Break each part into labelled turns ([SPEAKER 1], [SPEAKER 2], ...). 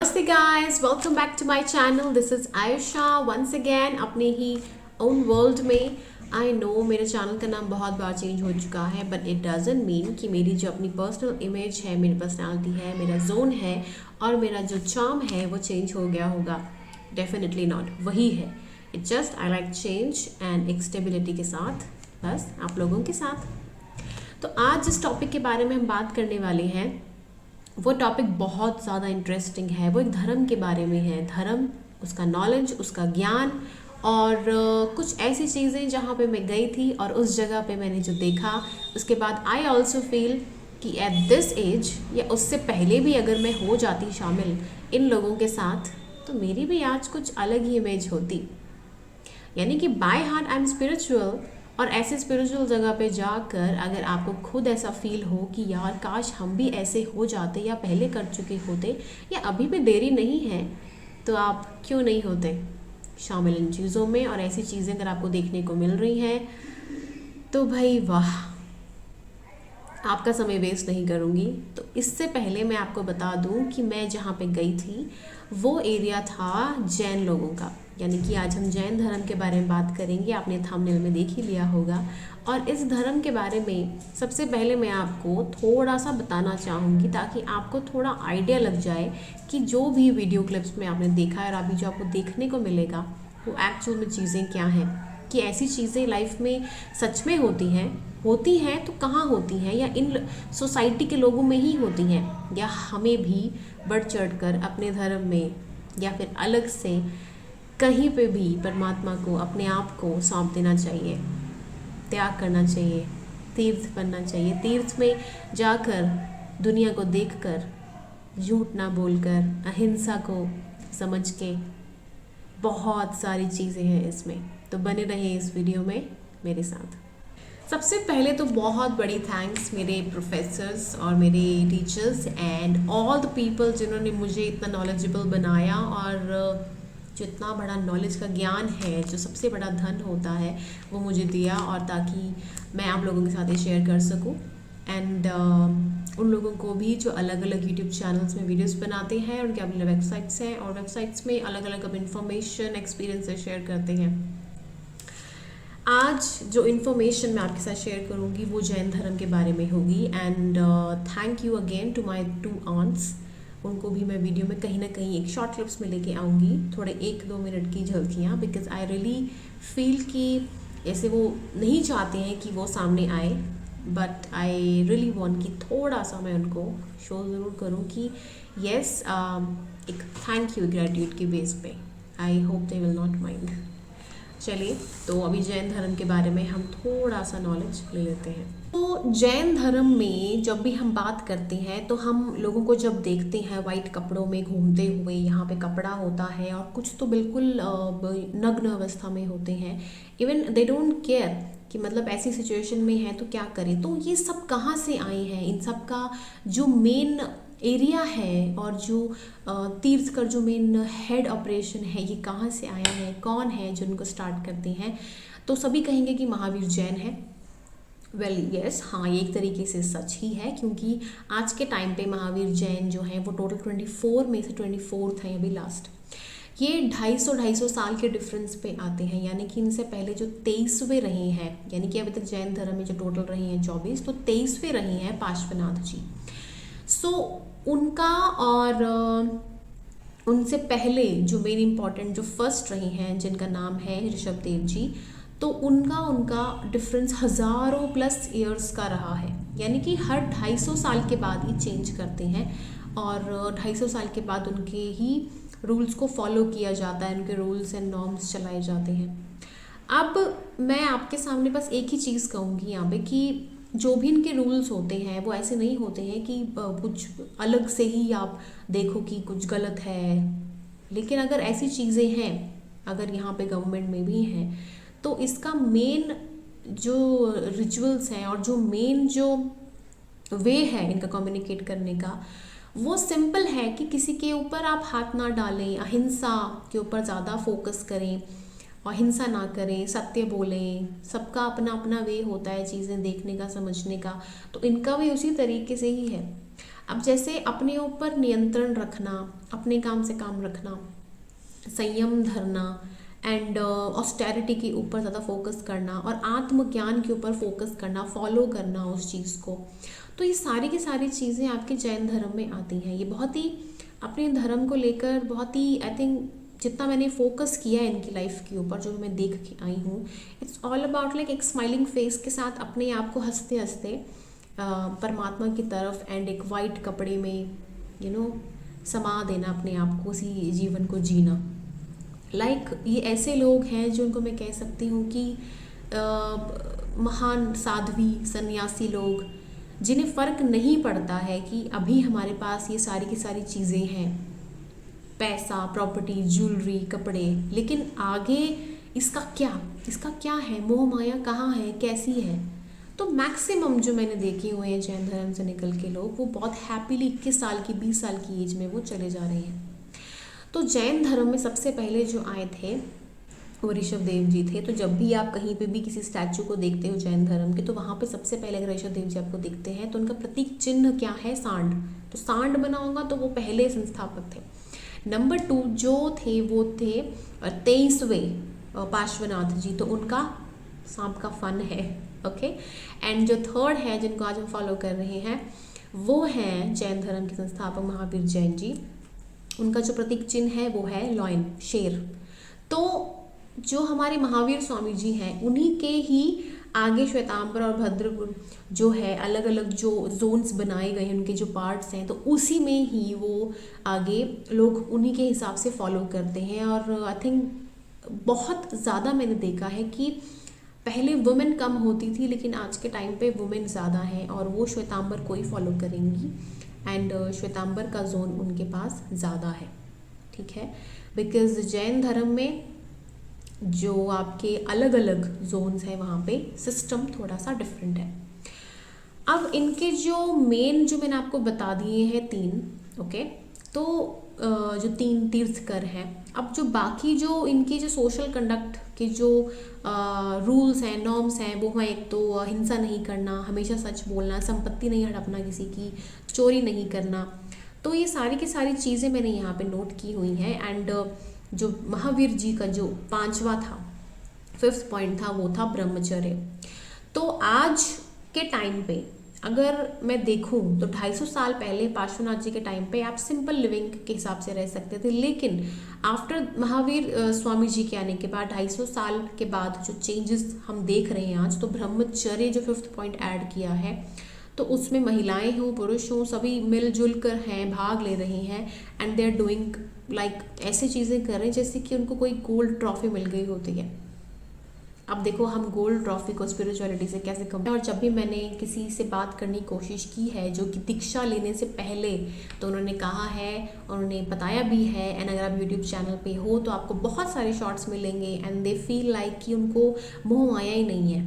[SPEAKER 1] Namaste guys, welcome back to my channel. This is Ayusha once again अपने ही own world में. I know मेरे channel का नाम बहुत बार चेंज हो चुका है, बट इट डजंट मीन कि मेरी जो अपनी पर्सनल इमेज है, मेरी पर्सनालिटी है, मेरा जोन है और मेरा जो चार्म है वो चेंज हो गया होगा. डेफिनेटली नॉट, वही है. It just I like change and एक स्टेबिलिटी के साथ, बस आप लोगों के साथ. तो आज जिस टॉपिक के बारे में हम बात करने वाले हैं वो टॉपिक बहुत ज़्यादा इंटरेस्टिंग है. वो एक धर्म के बारे में है. धर्म, उसका नॉलेज, उसका ज्ञान और कुछ ऐसी चीज़ें जहाँ पे मैं गई थी और उस जगह पे मैंने जो देखा, उसके बाद आई ऑल्सो फील कि एट दिस एज या उससे पहले भी अगर मैं हो जाती शामिल इन लोगों के साथ तो मेरी भी आज कुछ अलग ही इमेज होती. यानी कि by heart I am spiritual, और ऐसे स्पिरिचुअल जगह पे जाकर अगर आपको खुद ऐसा फील हो कि यार काश हम भी ऐसे हो जाते या पहले कर चुके होते या अभी भी देरी नहीं है, तो आप क्यों नहीं होते शामिल इन चीज़ों में. और ऐसी चीज़ें अगर आपको देखने को मिल रही हैं तो भाई वाह, आपका समय वेस्ट नहीं करूँगी. तो इससे पहले मैं आपको बता दूँ कि मैं जहाँ पे गई थी वो एरिया था जैन लोगों का. यानी कि आज हम जैन धर्म के बारे में बात करेंगे. आपने थंबनेल में देख ही लिया होगा. और इस धर्म के बारे में सबसे पहले मैं आपको थोड़ा सा बताना चाहूँगी ताकि आपको थोड़ा आइडिया लग जाए कि जो भी वीडियो क्लिप्स में आपने देखा है और अभी जो आपको देखने को मिलेगा वो एक्चुअल में चीज़ें क्या हैं. कि ऐसी चीज़ें लाइफ में सच में होती हैं तो कहाँ होती हैं, या इन सोसाइटी के लोगों में ही होती हैं, या हमें भी बढ़ चढ़ कर अपने धर्म में या फिर अलग से कहीं पे भी परमात्मा को, अपने आप को सौंप देना चाहिए, त्याग करना चाहिए, तीर्थ बनना चाहिए. तीर्थ में जाकर दुनिया को देखकर, झूठ ना बोलकर, अहिंसा को समझ के, बहुत सारी चीज़ें हैं इसमें. तो बने रहे इस वीडियो में मेरे साथ. सबसे पहले तो बहुत बड़ी थैंक्स मेरे प्रोफेसर्स और मेरे teachers and all the people जिन्होंने मुझे इतना नॉलेजेबल बनाया, और जो इतना बड़ा नॉलेज का ज्ञान है, जो सबसे बड़ा धन होता है, वो मुझे दिया, और ताकि मैं आप लोगों के साथ ये शेयर कर सकूं. एंड उन लोगों को भी जो अलग अलग यूट्यूब चैनल्स में वीडियोस बनाते हैं, उनके अपने वेबसाइट्स हैं और वेबसाइट्स में अलग अलग अब इन्फॉर्मेशन, एक्सपीरियंसेस शेयर करते हैं. आज जो इन्फॉर्मेशन मैं आपके साथ शेयर करूंगी वो जैन धर्म के बारे में होगी. And thank you again to my 2 aunts. उनको भी मैं वीडियो में कहीं ना कहीं एक शॉर्ट क्लिप्स में लेके आऊँगी, थोड़े 1-2 मिनट की झलकियाँ, बिकॉज आई रियली फील कि ऐसे वो नहीं चाहते हैं कि वो सामने आए, बट आई रियली वॉन्ट कि थोड़ा सा मैं उनको शो ज़रूर करूँ कि येस, एक थैंक यू ग्रेटिट्यूड की बेस पे. I hope they will not mind. चलिए, तो अभी जैन धर्म के बारे में हम थोड़ा सा नॉलेज ले लेते हैं. तो जैन धर्म में जब भी हम बात करते हैं तो हम लोगों को जब देखते हैं वाइट कपड़ों में घूमते हुए, यहाँ पे कपड़ा होता है और कुछ तो बिल्कुल नग्न अवस्था में होते हैं. इवन दे डोंट केयर कि मतलब ऐसी सिचुएशन में है तो क्या करें. तो ये सब कहाँ से आए हैं, इन सब का जो मेन एरिया है और जो तीर्थ का जो मेन हेड ऑपरेशन है, ये कहाँ से आया है, कौन है जो इनको स्टार्ट करते हैं. तो सभी कहेंगे कि महावीर जैन है. वेल यस, हाँ, ये एक तरीके से सच ही है, क्योंकि आज के टाइम पे महावीर जैन जो हैं वो टोटल 24 में से 24th हैं अभी लास्ट. ये 250 साल के डिफरेंस पे आते हैं. यानी कि इनसे पहले जो 23वें रहे हैं, यानी कि अभी तक जैन धर्म में जो टोटल रही हैं 24, तो 23वें रहे हैं पार्श्वनाथ जी. सो उनका और उनसे पहले जो मेन इम्पॉर्टेंट जो फर्स्ट रही हैं जिनका नाम है ऋषभ देव जी, तो उनका डिफरेंस हज़ारों प्लस ईयर्स का रहा है. यानी कि हर 250 साल के बाद ये चेंज करते हैं और 250 साल के बाद उनके ही रूल्स को फॉलो किया जाता है, उनके रूल्स एंड नॉर्म्स चलाए जाते हैं. अब मैं आपके सामने बस एक ही चीज़ कहूँगी यहाँ पे कि जो भी इनके रूल्स होते हैं वो ऐसे नहीं होते हैं कि कुछ अलग से ही आप देखो कि कुछ गलत है. लेकिन अगर ऐसी चीज़ें हैं, अगर यहाँ पे गवर्नमेंट में भी हैं, तो इसका मेन जो रिचुअल्स हैं और जो मेन जो वे है इनका कम्युनिकेट करने का, वो सिंपल है कि किसी के ऊपर आप हाथ ना डालें, अहिंसा के ऊपर ज़्यादा फोकस करें, और हिंसा ना करें, सत्य बोलें। सबका अपना अपना वे होता है चीज़ें देखने का, समझने का, तो इनका भी उसी तरीके से ही है। अब जैसे अपने ऊपर नियंत्रण रखना, अपने काम से काम रखना, संयम धरना एंड ऑस्टेरिटी के ऊपर ज़्यादा फोकस करना और आत्मज्ञान के ऊपर फोकस करना, फॉलो करना उस चीज़ को, तो ये सारी की सारी चीज़ें आपके जैन धर्म में आती हैं। ये बहुत ही अपने धर्म को लेकर बहुत ही, आई थिंक जितना मैंने फोकस किया है इनकी लाइफ के ऊपर, जो मैं देख के आई हूँ, इट्स ऑल अबाउट लाइक एक स्माइलिंग फेस के साथ अपने आप को हंसते हंसते परमात्मा की तरफ एंड एक वाइट कपड़े में समा देना अपने आप को, उसी जीवन को जीना। ये ऐसे लोग हैं जो उनको मैं कह सकती हूँ कि महान साध्वी सन्यासी लोग, जिन्हें फ़र्क नहीं पड़ता है कि अभी हमारे पास ये सारी की सारी चीज़ें हैं, पैसा, प्रॉपर्टी, ज्वेलरी, कपड़े, लेकिन आगे इसका क्या है, मोह माया कहाँ है, कैसी है। तो मैक्सिमम जो मैंने देखे हुए हैं जैन धर्म से निकल के लोग, वो बहुत हैप्पीली 21 साल की 20 साल की एज में वो चले जा रहे हैं। तो जैन धर्म में सबसे पहले जो आए थे वो ऋषभ देव जी थे। तो जब भी आप कहीं पे भी किसी स्टैचू को देखते हो जैन धर्म के, तो वहाँ पे सबसे पहले अगर ऋषभ देव जी आपको दिखते हैं तो उनका प्रतीक चिन्ह क्या है, सांड। तो सांड बना होगा, तो वो पहले संस्थापक थे। नंबर 2 जो थे वो थे 23वें पार्श्वनाथ जी, तो उनका सांप का फन है, ओके। एंड जो थर्ड है जिनको आज हम फॉलो कर रहे हैं वो हैं जैन धर्म के संस्थापक महावीर जैन जी। उनका जो प्रतीक चिन्ह है वो है लॉयन, शेर। तो जो हमारे महावीर स्वामी जी हैं, उन्हीं के ही आगे श्वेतांबर और भद्र जो है, अलग अलग जो जोन्स बनाए गए हैं, उनके जो पार्ट्स हैं, तो उसी में ही वो आगे लोग उन्हीं के हिसाब से फॉलो करते हैं। और आई थिंक बहुत ज़्यादा मैंने देखा है कि पहले वुमेन कम होती थी, लेकिन आज के टाइम पे वुमेन ज़्यादा हैं और वो श्वेतांबर को ही फॉलो करेंगी एंड श्वेतांबर का जोन उनके पास ज़्यादा है, ठीक है। बिकॉज जैन धर्म में जो आपके अलग अलग जोन्स हैं, वहाँ पे सिस्टम थोड़ा सा डिफरेंट है। अब इनके जो मेन जो मैंने आपको बता दिए हैं 3, ओके, तो जो 3 तीर्थकर हैं। अब जो बाकी जो इनकी जो सोशल कंडक्ट के जो रूल्स हैं, नॉर्म्स हैं, वो हैं एक तो हिंसा नहीं करना, हमेशा सच बोलना, संपत्ति नहीं हड़पना किसी की, चोरी नहीं करना। तो ये सारी की सारी चीज़ें मैंने यहाँ पे नोट की हुई हैं। एंड जो महावीर जी का जो 5वां था, 5th पॉइंट था, वो था ब्रह्मचर्य। तो आज के टाइम पे अगर मैं देखूं तो 250 साल पहले पार्श्वनाथ जी के टाइम पे आप सिंपल लिविंग के हिसाब से रह सकते थे, लेकिन आफ्टर महावीर स्वामी जी के आने के बाद 250 साल के बाद जो चेंजेस हम देख रहे हैं आज, तो ब्रह्मचर्य जो 5th पॉइंट ऐड किया है, तो उसमें महिलाएं हों, पुरुष हों, सभी मिलजुल कर हैं, भाग ले रहे हैं and they are doing like ऐसी चीज़ें कर रहे हैं जैसे कि उनको कोई गोल्ड ट्रॉफी मिल गई होती है। अब देखो हम गोल्ड ट्रॉफी को स्पिरिचुअलिटी से कैसे कंपेयर। और जब भी मैंने किसी से बात करने की कोशिश की है जो कि दीक्षा लेने से पहले, तो उन्होंने कहा है, उन्होंने बताया भी है। एंड अगर आप यूट्यूब चैनल पे हो तो आपको बहुत सारे शॉर्ट्स मिलेंगे एंड दे फील लाइक कि उनको मोह माया ही नहीं है।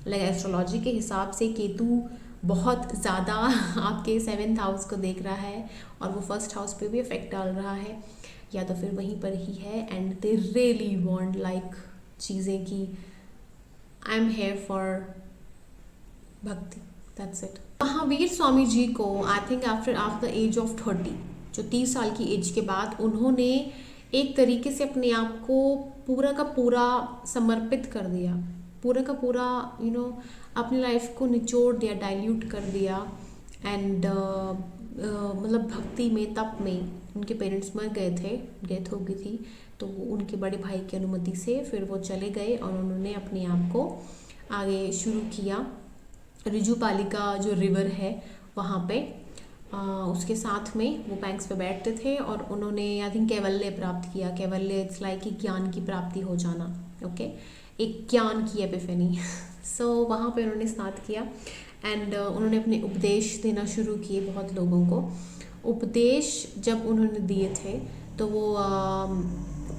[SPEAKER 1] लाइक एस्ट्रोलॉजी के हिसाब से केतु बहुत ज़्यादा आपके 7th हाउस को देख रहा है और वो 1st हाउस पे भी इफेक्ट डाल रहा है, या तो फिर वहीं पर ही है। And they really want like चीज़ें कि I am here for bhakti, that's it. Mahavir Swami ji को I think after the age of 30, जो 30 साल की एज के बाद, उन्होंने एक तरीके से अपने आप को पूरा का पूरा समर्पित कर दिया, पूरा का पूरा अपनी लाइफ को निचोड़ दिया, डाइल्यूट कर दिया। एंड मतलब भक्ति में, तप में। उनके पेरेंट्स मर गए थे, डेथ हो गई थी, तो उनके बड़े भाई की अनुमति से फिर वो चले गए और उन्होंने अपने आप को आगे शुरू किया। रिजुपालिका जो रिवर है वहाँ पे उसके साथ में वो बैंक्स पे बैठते थे और उन्होंने आई थिंक कैवल्य प्राप्त किया। कैवल्य इट्स लाइक कि ज्ञान की प्राप्ति हो जाना, ओके, एक ज्ञान की एपिफेनी। सो वहाँ पे उन्होंने स्टार्ट किया एंड उन्होंने अपने उपदेश देना शुरू किए बहुत लोगों को। उपदेश जब उन्होंने दिए थे तो वो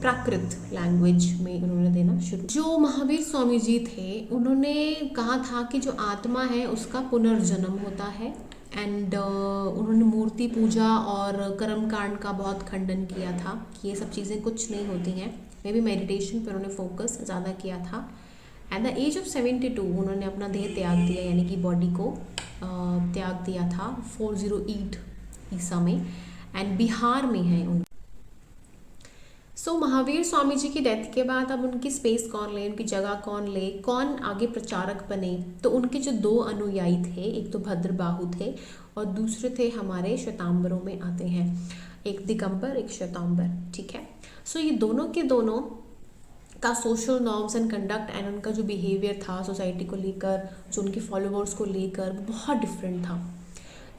[SPEAKER 1] प्राकृत लैंग्वेज में उन्होंने देना शुरू। जो महावीर स्वामी जी थे उन्होंने कहा था कि जो आत्मा है उसका पुनर्जन्म होता है। एंड उन्होंने मूर्ति पूजा और कर्मकांड का बहुत खंडन किया था कि ये सब चीज़ें कुछ नहीं होती हैं, मे बी मेडिटेशन पर उन्होंने फोकस ज़्यादा किया था। एट द एज ऑफ 72 उन्होंने अपना देह त्याग दिया, यानी कि बॉडी को त्याग दिया था 408 ईसा में, एंड बिहार में है उन। सो महावीर स्वामी जी की डेथ के बाद अब उनकी स्पेस कौन ले, उनकी जगह कौन ले, कौन आगे प्रचारक बने, तो उनके जो 2 अनुयायी थे, एक तो भद्रबाहु थे और दूसरे थे हमारे श्वेतांबरों में आते हैं, एक दिगंबर एक श्वेतांबर, ठीक है। सो ये दोनों के दोनों का social norms and conduct and उनका जो बिहेवियर था सोसाइटी को लेकर, जो उनके फॉलोअर्स को लेकर, बहुत डिफरेंट था।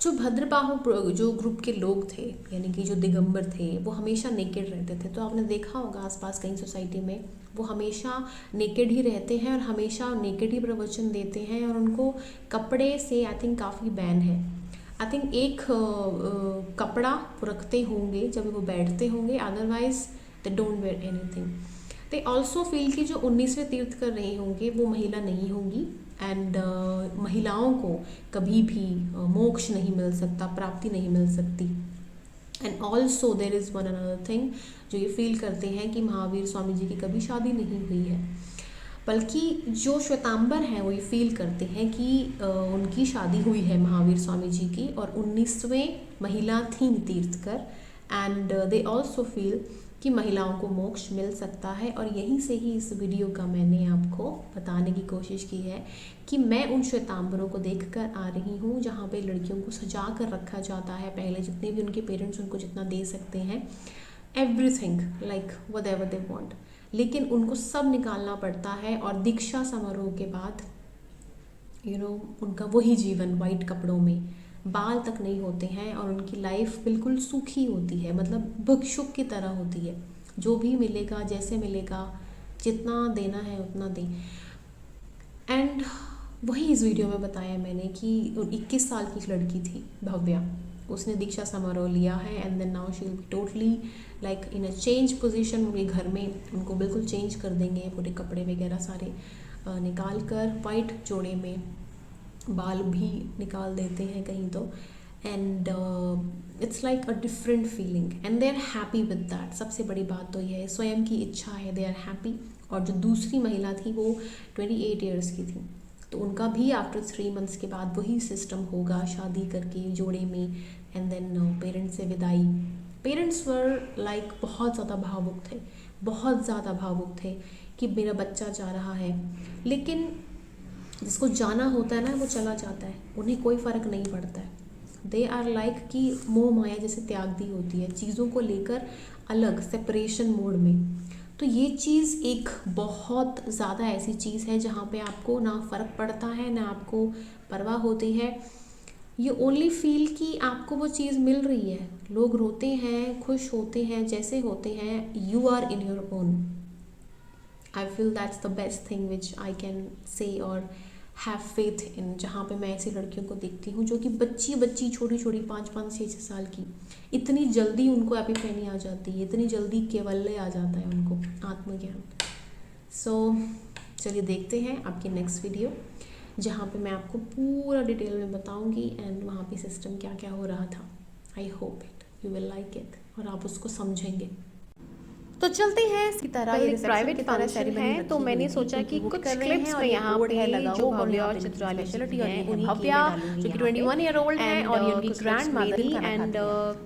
[SPEAKER 1] जो भद्रबाहु जो ग्रुप के लोग थे, यानी कि जो दिगंबर थे, वो हमेशा नेकेड रहते थे। तो आपने देखा होगा आसपास कहीं सोसाइटी में वो हमेशा नेकेड ही रहते हैं और हमेशा नेकेड ही प्रवचन देते हैं, और उनको कपड़े से आई थिंक काफ़ी बैन है। आई थिंक एक कपड़ा रखते होंगे जब वो बैठते होंगे, otherwise they don't wear anything. They also feel कि जो 19वें तीर्थ कर रहे होंगे वो महिला नहीं होंगी, एंड महिलाओं को कभी भी मोक्ष नहीं मिल सकता, प्राप्ति नहीं मिल सकती। And also there is one another thing, जो ये फील करते हैं कि महावीर स्वामी जी की कभी शादी नहीं हुई है, बल्कि जो श्वेतांबर हैं वो ये फील करते हैं कि उनकी शादी हुई है महावीर स्वामी जी की, और 19वें महिला थी तीर्थकर। एंड दे ऑल्सो फील कि महिलाओं को मोक्ष मिल सकता है। और यहीं से ही इस वीडियो का मैंने आपको बताने की कोशिश की है कि मैं उन श्वेतांबरों को देखकर आ रही हूँ जहाँ पे लड़कियों को सजा कर रखा जाता है, पहले जितने भी उनके पेरेंट्स उनको जितना दे सकते हैं, everything like whatever they want, लेकिन उनको सब निकालना पड़ता है। और दीक्षा समारोह के बाद उनका वही जीवन वाइट कपड़ों में, बाल तक नहीं होते हैं, और उनकी लाइफ बिल्कुल सूखी होती है, मतलब भिक्षुक की तरह होती है। जो भी मिलेगा, जैसे मिलेगा, जितना देना है उतना दें। एंड वही इस वीडियो में बताया मैंने कि 21 साल की एक लड़की थी भव्या, उसने दीक्षा समारोह लिया है, and then now she will be totally like in a change position. उनके घर में उनको बिल्कुल चेंज कर देंगे, पूरे कपड़े वगैरह सारे निकाल कर, वाइट जोड़े में बाल भी निकाल देते हैं कहीं तो, and it's like a different feeling, and they are happy with that. सबसे बड़ी बात तो यह है, स्वयं की इच्छा है, दे आर हैप्पी। और जो दूसरी महिला थी वो 28 ईयर्स की थी, तो उनका भी आफ्टर 3 मंथ्स के बाद वही सिस्टम होगा, शादी करके जोड़े में, एंड देन पेरेंट्स से विदाई। पेरेंट्स वर लाइक बहुत ज़्यादा भावुक थे, बहुत ज़्यादा भावुक थे कि मेरा बच्चा जा रहा है, लेकिन जिसको जाना होता है ना वो चला जाता है, उन्हें कोई फ़र्क नहीं पड़ता है। दे आर लाइक कि मोह माया जैसे त्याग दी होती है, चीज़ों को लेकर अलग सेपरेशन मोड में। तो ये चीज़ एक बहुत ज़्यादा ऐसी चीज़ है जहाँ पे आपको ना फ़र्क पड़ता है, ना आपको परवाह होती है। यू ओनली फील कि आपको वो चीज़ मिल रही है, लोग रोते हैं, खुश होते हैं, जैसे होते हैं, you are in your own. I feel that's the best thing which I can say और हैव फेथ इन। जहाँ पे मैं ऐसी लड़कियों को देखती हूँ जो कि बच्ची छोटी 5-5, 6 साल की, इतनी जल्दी उनको एपिफेनी आ जाती है, इतनी जल्दी केवल्य आ जाता है उनको, आत्मज्ञान। सो चलिए देखते हैं आपकी नेक्स्ट वीडियो, जहाँ पे मैं आपको पूरा डिटेल में बताऊँगी एंड वहाँ पे सिस्टम क्या क्या हो रहा था। I hope it you will like it और आप उसको समझेंगे। तो चलते हैं इसी तरह, ये प्राइवेट फंक्शन है, तो मैंने सोचा कि कुछ क्लिप्स में यहाँ पे लगा जो भव्या और चित्राली हैं, भव्या जो कि 21 ईयर ओल्ड है और ये उनकी ग्रैंड मदर, एंड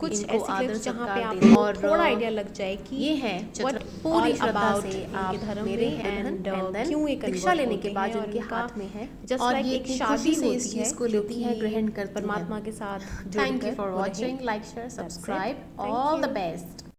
[SPEAKER 1] कुछ ऐसे क्लिप्स जहाँ पे आपको और थोड़ा आइडिया लग जाए कि ये है पूरी श्रद्धा से आप धर्म मेरे एंड क्यों एक दीक्षा लेने के बाद उनके हाथ में है, जस्ट लाइक एक शादी से इस चीज को लेती है, ग्रहण कर परमात्मा के साथ। Thank you for watching, like share subscribe, all the best.